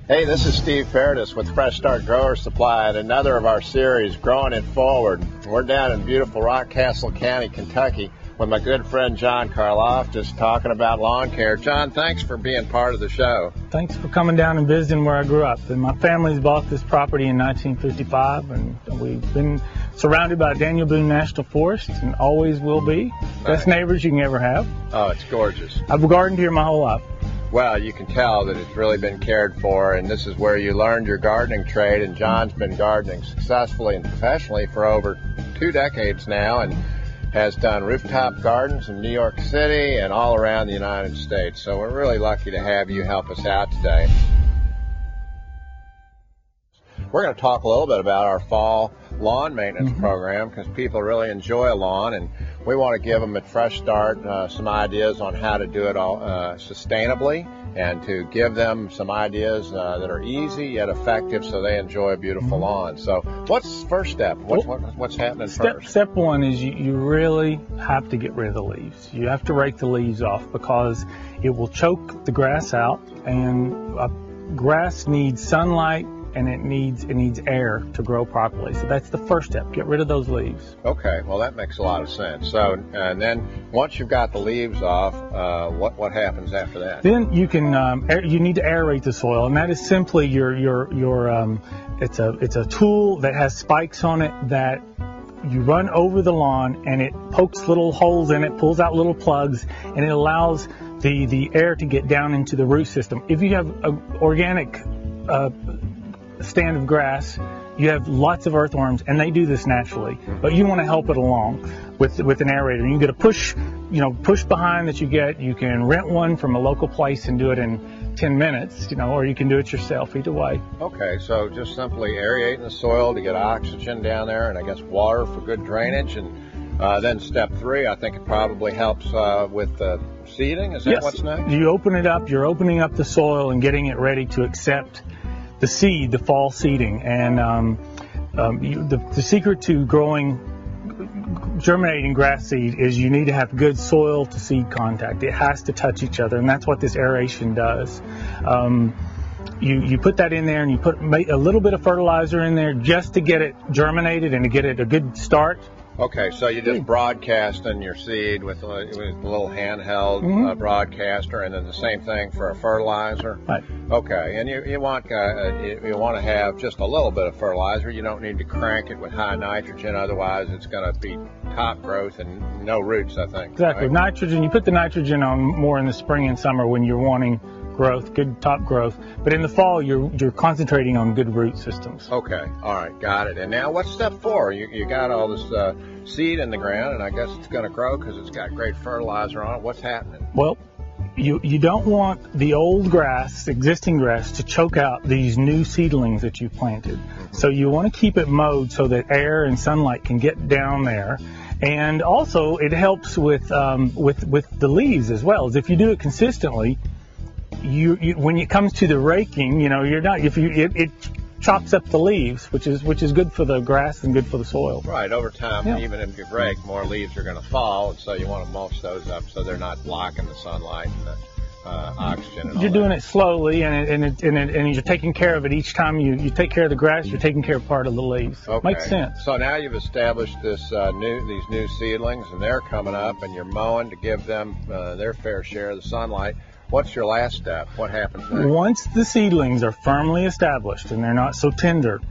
Hey, this is Steve Paradis with Fresh Start Grower Supply and another of our series, Growing It Forward. We're down in beautiful Rockcastle County, Kentucky, with my good friend John Karloff, just talking about lawn care. John, thanks for being part of the show. Thanks for coming down and visiting where I grew up. And my family's bought this property in 1955, and we've been surrounded by Daniel Boone National Forest and always will be. Best neighbors you can ever have. Oh, it's gorgeous. I've gardened here my whole life. Well, you can tell that it's really been cared for, and this is where you learned your gardening trade, and John's been gardening successfully and professionally for over 2 decades now, and has done rooftop gardens in New York City and all around the United States. So we're really lucky to have you help us out today. We're going to talk a little bit about our fall lawn maintenance program, because people really enjoy a lawn, and we want to give them at Fresh Start some ideas on how to do it all sustainably, and to give them some ideas that are easy yet effective so they enjoy a beautiful lawn. So what's the first step? What's happening first? Step one is you really have to get rid of the leaves. You have to rake the leaves off, because it will choke the grass out, and grass needs sunlight, and it needs air to grow properly. So that's the first step. Get rid of those leaves. Okay, well that makes a lot of sense. So, and then once you've got the leaves off, what happens after that? Then you can you need to aerate the soil, and that is simply it's a tool that has spikes on it that you run over the lawn, and it pokes little holes in it, pulls out little plugs, and it allows the air to get down into the root system. If you have an organic stand of grass, you have lots of earthworms, and they do this naturally, but you want to help it along with an aerator. You can get a push behind that you get. You can rent one from a local place and do it in 10 minutes, or you can do it yourself. Either way. Okay, so just simply aerating the soil to get oxygen down there, and I guess water for good drainage, and then step 3, I think it probably helps with seeding. Is that Yes. What's next? You open it up. You're opening up the soil and getting it ready to accept the seed, the fall seeding. And the secret to germinating grass seed is you need to have good soil to seed contact. It has to touch each other, and that's what this aeration does. You put that in there, and you put a little bit of fertilizer in there just to get it germinated and to get it a good start. Okay, so you just broadcast in your seed with a little handheld broadcaster, and then the same thing for a fertilizer. Right. Okay, and you want to have just a little bit of fertilizer. You don't need to crank it with high nitrogen, otherwise it's going to be top growth and no roots, I think. Exactly. Right? Nitrogen. You put the nitrogen on more in the spring and summer when you're wanting growth, good top growth, but in the fall you're concentrating on good root systems. Okay, all right, got it. And now what's step 4? You got all this seed in the ground, and I guess it's going to grow because it's got great fertilizer on it. What's happening? Well, you don't want the old grass, existing grass, to choke out these new seedlings that you've planted. So you want to keep it mowed so that air and sunlight can get down there. And also it helps with the leaves as well. As if you do it consistently, you when it comes to the raking, you're not, it chops up the leaves, which is good for the grass and good for the soil. Right, over time, Yeah. even if you rake, more leaves are going to fall, and so you want to mulch those up so they're not blocking the sunlight and the oxygen. And You're all doing that. it slowly, and you're taking care of it each time you take care of the grass. You're taking care of part of the leaves. Okay. Makes sense. So now you've established these new seedlings, and they're coming up, and you're mowing to give them their fair share of the sunlight. What's your last step? What happens next? Once the seedlings are firmly established and they're not so tender,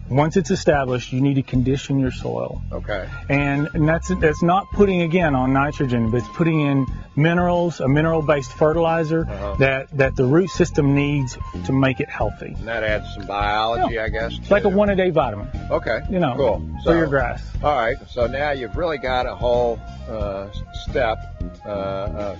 once it's established, you need to condition your soil. Okay. And that's not putting again on nitrogen, but it's putting in minerals, a mineral-based fertilizer that the root system needs to make it healthy. And that adds some biology, I guess. It's like a 1-a-day vitamin. Okay. Cool. For your grass. All right. So now you've really got a whole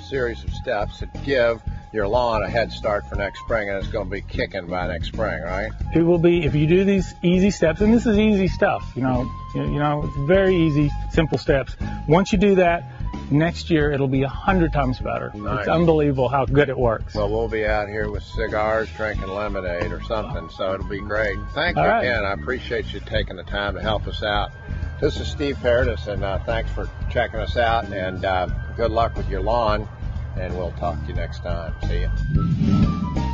series of steps that give your lawn a head start for next spring, and it's going to be kicking by next spring, right? It will be, if you do these easy steps, and this is easy stuff, it's very easy, simple steps. Once you do that, next year it'll be 100 times better. Nice. It's unbelievable how good it works. Well, we'll be out here with cigars, drinking lemonade or something, so it'll be great. Thank you All right. again. I appreciate you taking the time to help us out. This is Steve Paradis, and thanks for checking us out, and good luck with your lawn. and we'll talk to you next time. See ya.